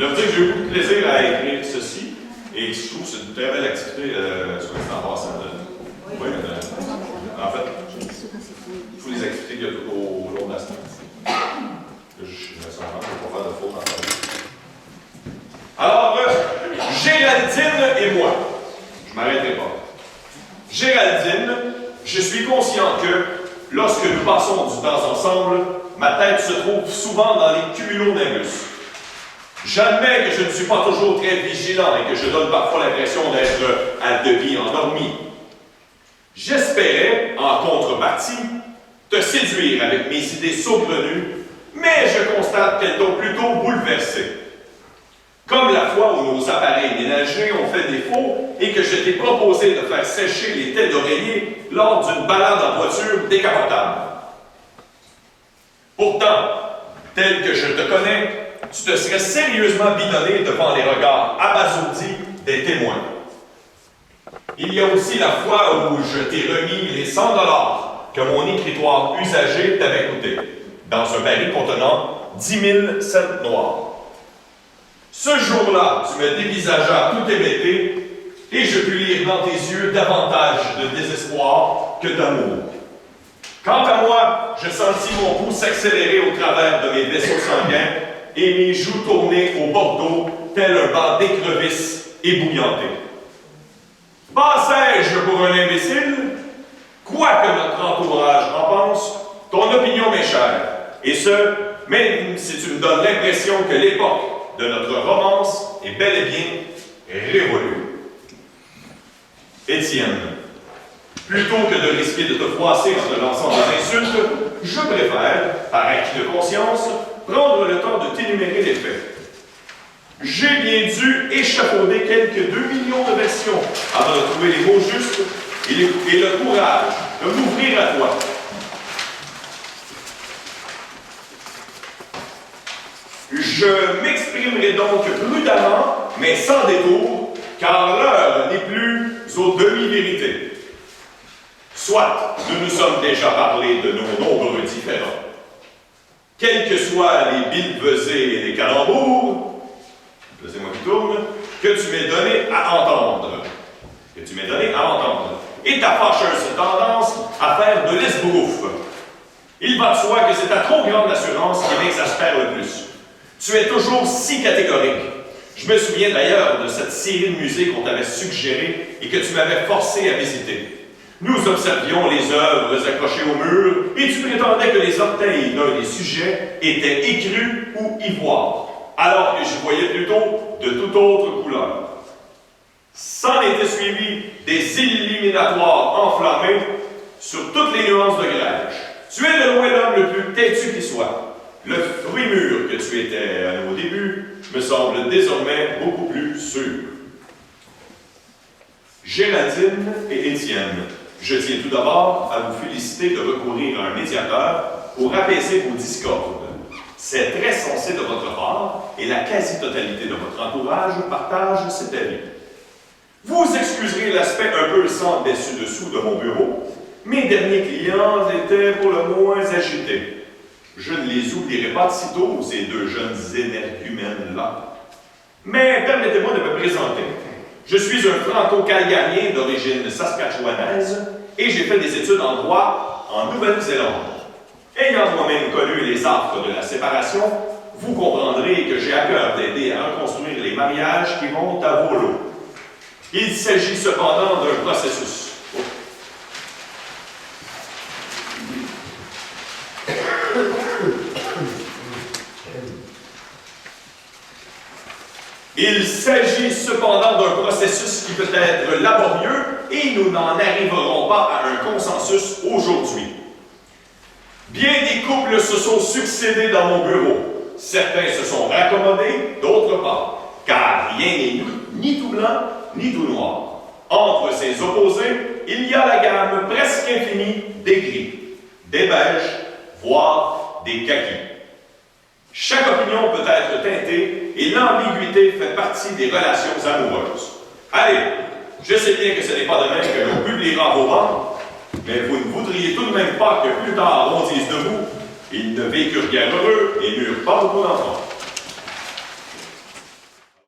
Je dois vous dire que j'ai eu beaucoup de plaisir à écrire ceci, et je trouve que c'est une très belle activité, soit dit en passant. Oui, en fait, toutes les activités qu'il y a tout au long de la semaine. Je me sens vraiment pour pas faire de faute dans la vie. Alors, Géraldine et moi, je ne m'arrêterai pas. Géraldine, je suis conscient que, lorsque nous passons du temps ensemble, ma tête se trouve souvent dans les cumulonimbus. J'admets que je ne suis pas toujours très vigilant et que je donne parfois l'impression d'être à demi endormi. J'espérais, en contrepartie, te séduire avec mes idées saugrenues, mais je constate qu'elles t'ont plutôt bouleversé. Comme la fois où nos appareils ménagers ont fait défaut et que je t'ai proposé de faire sécher les têtes d'oreiller lors d'une balade en voiture décapotable. Pourtant, tel que je te connais, tu te serais sérieusement bidonné devant les regards abasourdis des témoins. Il y a aussi la fois où je t'ai remis les 100 $ que mon écritoire usagé t'avait coûté, dans un baril contenant 10 000 cents noirs. Ce jour-là, tu me dévisageas tout hébété, et je pus lire dans tes yeux davantage de désespoir que d'amour. Quant à moi, je sentis mon pouls s'accélérer au travers de mes vaisseaux sanguins et mes joues tourner au bordeaux, tel un banc d'écrevisses ébouillanté. Passais-je pour un imbécile? Quoi que notre entourage en pense, ton opinion m'est chère, et ce, même si tu me donnes l'impression que l'époque de notre romance est bel et bien révolue. Étienne, plutôt que de risquer de te froisser en te lançant des insultes, je préfère, par acquis de conscience, prendre le temps de t'énumérer les faits. J'ai bien dû échafauder quelques 2 millions de versions avant de trouver les mots justes et le courage de m'ouvrir à toi. Je m'exprimerai donc prudemment, mais sans détour, car l'heure n'est plus aux demi-vérités. Soit nous nous sommes déjà parlé de nos nombreux différends. Quels que soient les billevesées et les calembours, c'est moi qui tourne, que tu m'aies donné à entendre. Et ta fâcheuse tendance à faire de l'esbrouffe. Il va de soi que c'est ta trop grande assurance qui m'exaspère le plus. Tu es toujours si catégorique. Je me souviens d'ailleurs de cette série de musées qu'on t'avait suggérée et que tu m'avais forcé à visiter. Nous observions les œuvres accrochées au mur et tu prétendais que les orteils d'un des sujets étaient écrus ou ivoires, alors que j'y voyais plutôt de toute autre couleur. S'en était suivi des éliminatoires enflammés sur toutes les nuances de grège. Tu es de loin l'homme le plus têtu qui soit. Le fruit mûr que tu étais à nos débuts me semble désormais beaucoup plus sûr. Géraldine et Étienne, je tiens tout d'abord à vous féliciter de recourir à un médiateur pour apaiser vos discordes. C'est très sensé de votre part et la quasi-totalité de votre entourage partage cet avis. Vous excuserez l'aspect un peu sans dessus-dessous de mon bureau. Mes derniers clients étaient pour le moins agités. Je ne les oublierai pas de sitôt, ces deux jeunes énergumènes-là. Mais permettez-moi de me présenter. Je suis un franco-calgarien d'origine saskatchewanaise et j'ai fait des études en droit en Nouvelle-Zélande. Ayant moi-même connu les affres de la séparation, vous comprendrez que j'ai à cœur d'aider à reconstruire les mariages qui vont à vos lots. Il s'agit cependant d'un processus. Il s'agit cependant d'un processus qui peut être laborieux et nous n'en arriverons pas à un consensus aujourd'hui. Bien des couples se sont succédés dans mon bureau. Certains se sont raccommodés, d'autres pas, car rien n'est ni tout blanc ni tout noir. Entre ces opposés, il y a la gamme presque infinie des gris, des beiges, voire des kakis. Chaque opinion peut être teintée et l'ambiguïté fait partie des relations amoureuses. Allez, je sais bien que ce n'est pas demain que l'on publiera vos ventes, mais vous ne voudriez tout de même pas que plus tard on dise de vous, ils ne vécurent guère heureux et n'eurent pas beaucoup d'enfants.